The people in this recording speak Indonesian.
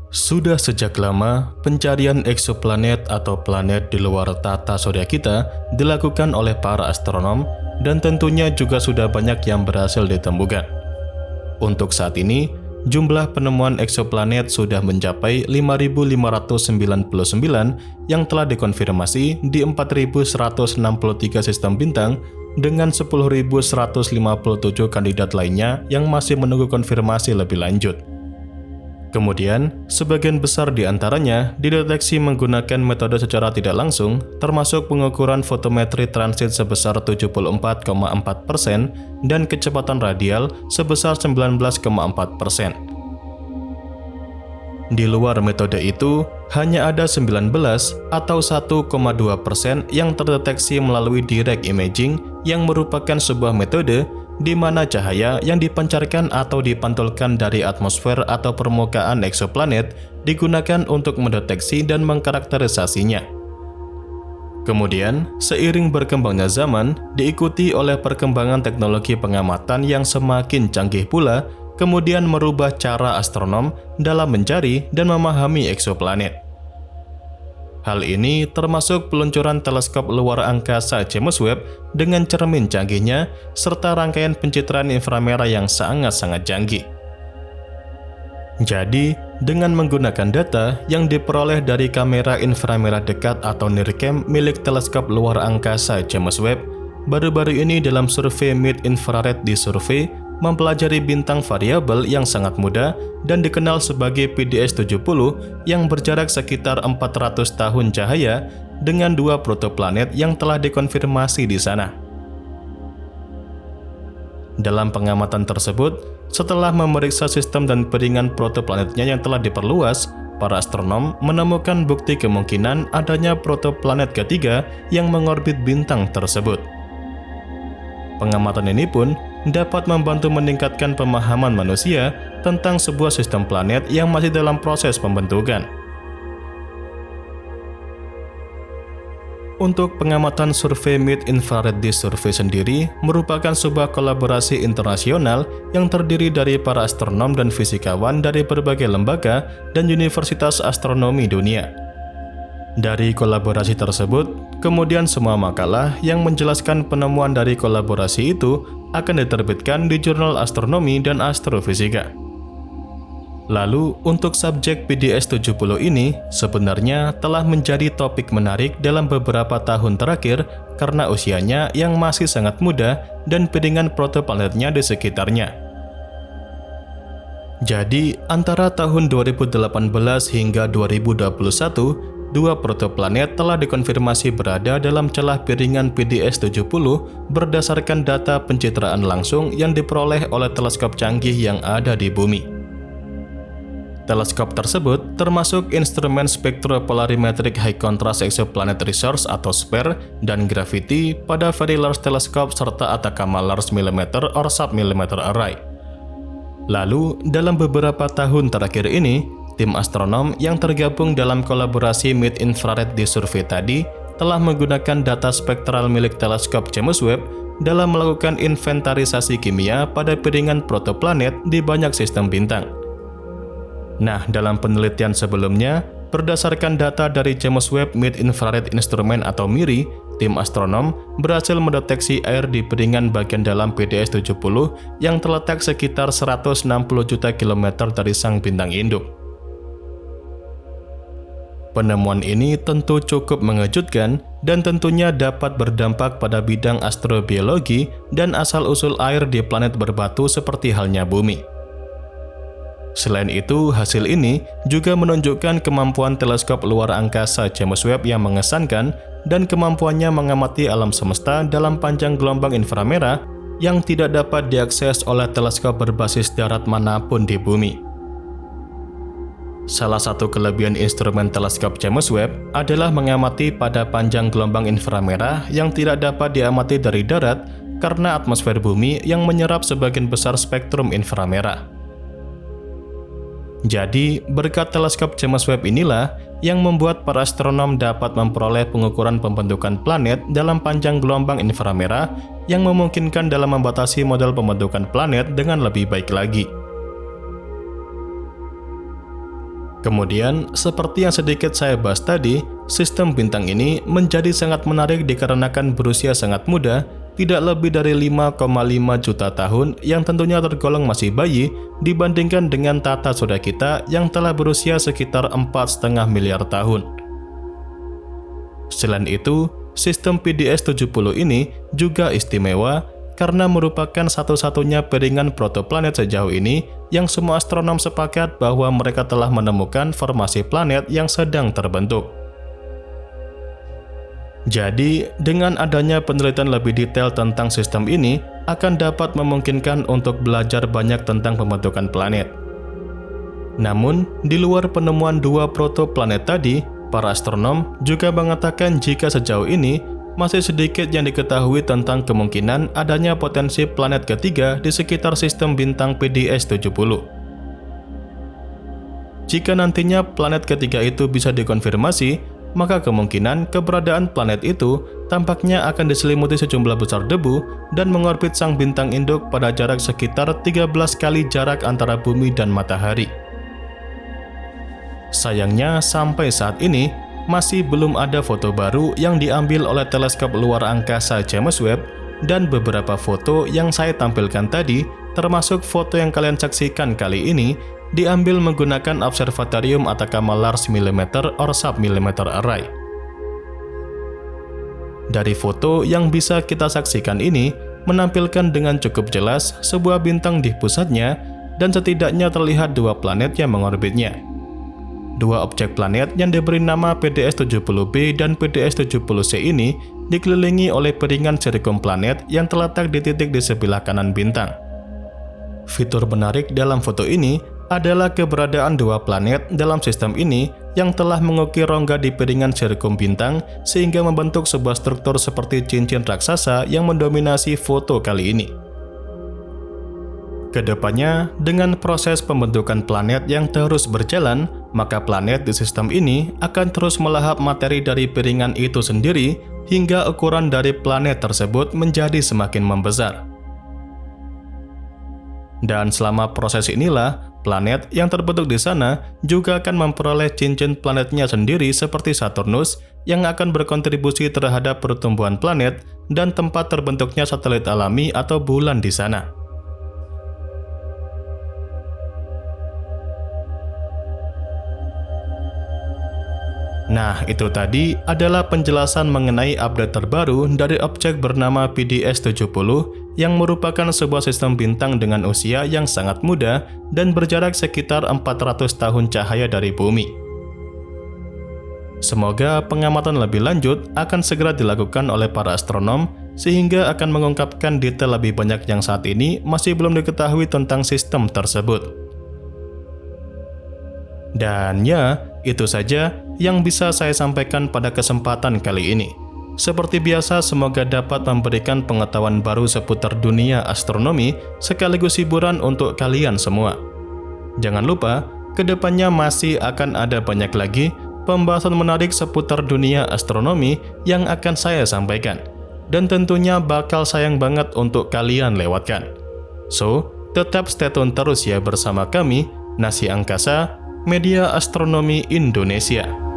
Sudah sejak lama, pencarian eksoplanet atau planet di luar tata surya kita dilakukan oleh para astronom dan tentunya juga sudah banyak yang berhasil ditemukan. Untuk saat ini, jumlah penemuan eksoplanet sudah mencapai 5.599 yang telah dikonfirmasi di 4.163 sistem bintang dengan 10.157 kandidat lainnya yang masih menunggu konfirmasi lebih lanjut. Kemudian, sebagian besar di antaranya dideteksi menggunakan metode secara tidak langsung, termasuk pengukuran fotometri transit sebesar 74,4% dan kecepatan radial sebesar 19,4%. Di luar metode itu, hanya ada 19 atau 1,2% yang terdeteksi melalui direct imaging yang merupakan sebuah metode di mana cahaya yang dipancarkan atau dipantulkan dari atmosfer atau permukaan eksoplanet digunakan untuk mendeteksi dan mengkarakterisasinya. Kemudian, seiring berkembangnya zaman, diikuti oleh perkembangan teknologi pengamatan yang semakin canggih pula, kemudian merubah cara astronom dalam mencari dan memahami eksoplanet. Hal ini termasuk peluncuran teleskop luar angkasa James Webb dengan cermin canggihnya serta rangkaian pencitraan inframerah yang sangat-sangat canggih. Jadi, dengan menggunakan data yang diperoleh dari kamera inframerah dekat atau NIRCam milik teleskop luar angkasa James Webb, baru-baru ini dalam survei mid-infrared di survei mempelajari bintang variabel yang sangat muda dan dikenal sebagai PDS-70 yang berjarak sekitar 400 tahun cahaya dengan 2 protoplanet yang telah dikonfirmasi di sana. Dalam pengamatan tersebut, setelah memeriksa sistem dan piringan protoplanetnya yang telah diperluas, para astronom menemukan bukti kemungkinan adanya protoplanet ketiga yang mengorbit bintang tersebut. Pengamatan ini pun dapat membantu meningkatkan pemahaman manusia tentang sebuah sistem planet yang masih dalam proses pembentukan. Untuk pengamatan survei mid-infrared di survei sendiri merupakan sebuah kolaborasi internasional yang terdiri dari para astronom dan fisikawan dari berbagai lembaga dan universitas astronomi dunia. Dari kolaborasi tersebut, kemudian semua makalah yang menjelaskan penemuan dari kolaborasi itu akan diterbitkan di jurnal astronomi dan astrofisika. Lalu, untuk subjek PDS-70 ini sebenarnya telah menjadi topik menarik dalam beberapa tahun terakhir karena usianya yang masih sangat muda dan piringan protoplanetnya di sekitarnya. Jadi, antara tahun 2018 hingga 2021, 2 protoplanet telah dikonfirmasi berada dalam celah piringan PDS-70 berdasarkan data pencitraan langsung yang diperoleh oleh teleskop canggih yang ada di bumi. Teleskop tersebut termasuk instrumen Spectropolarimetric High Contrast Exoplanet Resource atau SPER dan Gravity pada Very Large Telescope serta Atacama Large Millimeter or Sub-Millimeter Array. Lalu, dalam beberapa tahun terakhir ini, tim astronom yang tergabung dalam kolaborasi mid-infrared di survei tadi telah menggunakan data spektral milik teleskop James Webb dalam melakukan inventarisasi kimia pada piringan protoplanet di banyak sistem bintang. Nah, dalam penelitian sebelumnya, berdasarkan data dari James Webb Mid-Infrared Instrument atau MIRI, tim astronom berhasil mendeteksi air di piringan bagian dalam PDS-70 yang terletak sekitar 160 juta kilometer dari sang bintang induk. Penemuan ini tentu cukup mengejutkan dan tentunya dapat berdampak pada bidang astrobiologi dan asal-usul air di planet berbatu seperti halnya bumi. Selain itu, hasil ini juga menunjukkan kemampuan teleskop luar angkasa James Webb yang mengesankan dan kemampuannya mengamati alam semesta dalam panjang gelombang inframerah yang tidak dapat diakses oleh teleskop berbasis darat manapun di bumi. Salah satu kelebihan instrumen teleskop James Webb adalah mengamati pada panjang gelombang inframerah yang tidak dapat diamati dari darat karena atmosfer bumi yang menyerap sebagian besar spektrum inframerah. Jadi, berkat teleskop James Webb inilah yang membuat para astronom dapat memperoleh pengukuran pembentukan planet dalam panjang gelombang inframerah yang memungkinkan dalam membatasi model pembentukan planet dengan lebih baik lagi. Kemudian, seperti yang sedikit saya bahas tadi, sistem bintang ini menjadi sangat menarik dikarenakan berusia sangat muda, tidak lebih dari 5,5 juta tahun yang tentunya tergolong masih bayi dibandingkan dengan tata surya kita yang telah berusia sekitar 4,5 miliar tahun. Selain itu, sistem PDS-70 ini juga istimewa karena merupakan satu-satunya piringan protoplanet sejauh ini yang semua astronom sepakat bahwa mereka telah menemukan formasi planet yang sedang terbentuk. Jadi, dengan adanya penelitian lebih detail tentang sistem ini, akan dapat memungkinkan untuk belajar banyak tentang pembentukan planet. Namun, di luar penemuan dua protoplanet tadi, para astronom juga mengatakan jika sejauh ini masih sedikit yang diketahui tentang kemungkinan adanya potensi planet ketiga di sekitar sistem bintang PDS-70. Jika nantinya planet ketiga itu bisa dikonfirmasi, maka kemungkinan keberadaan planet itu tampaknya akan diselimuti sejumlah besar debu dan mengorbit sang bintang induk pada jarak sekitar 13 kali jarak antara bumi dan matahari. Sayangnya, sampai saat ini, masih belum ada foto baru yang diambil oleh teleskop luar angkasa James Webb, dan beberapa foto yang saya tampilkan tadi, termasuk foto yang kalian saksikan kali ini, diambil menggunakan Observatorium Atacama Large Millimeter Orsat Millimeter Array. Dari foto yang bisa kita saksikan ini, menampilkan dengan cukup jelas sebuah bintang di pusatnya, dan setidaknya terlihat dua planet yang mengorbitnya. Dua objek planet yang diberi nama PDS-70b dan PDS-70c ini dikelilingi oleh piringan sirkumplanet yang terletak di titik di sebelah kanan bintang. Fitur menarik dalam foto ini adalah keberadaan dua planet dalam sistem ini yang telah mengukir rongga di piringan sirkum bintang sehingga membentuk sebuah struktur seperti cincin raksasa yang mendominasi foto kali ini. Kedepannya, dengan proses pembentukan planet yang terus berjalan, maka planet di sistem ini akan terus melahap materi dari piringan itu sendiri hingga ukuran dari planet tersebut menjadi semakin membesar. Dan selama proses inilah, planet yang terbentuk di sana juga akan memperoleh cincin planetnya sendiri seperti Saturnus yang akan berkontribusi terhadap pertumbuhan planet dan tempat terbentuknya satelit alami atau bulan di sana. Nah, itu tadi adalah penjelasan mengenai update terbaru dari objek bernama PDS-70 yang merupakan sebuah sistem bintang dengan usia yang sangat muda dan berjarak sekitar 400 tahun cahaya dari bumi. Semoga pengamatan lebih lanjut akan segera dilakukan oleh para astronom sehingga akan mengungkapkan detail lebih banyak yang saat ini masih belum diketahui tentang sistem tersebut. Dan ya, itu saja yang bisa saya sampaikan pada kesempatan kali ini. Seperti biasa, semoga dapat memberikan pengetahuan baru seputar dunia astronomi sekaligus hiburan untuk kalian semua. Jangan lupa, kedepannya masih akan ada banyak lagi pembahasan menarik seputar dunia astronomi yang akan saya sampaikan. Dan tentunya bakal sayang banget untuk kalian lewatkan. So, tetap stay tune terus ya bersama kami, Nasi Angkasa, Media Astronomi Indonesia.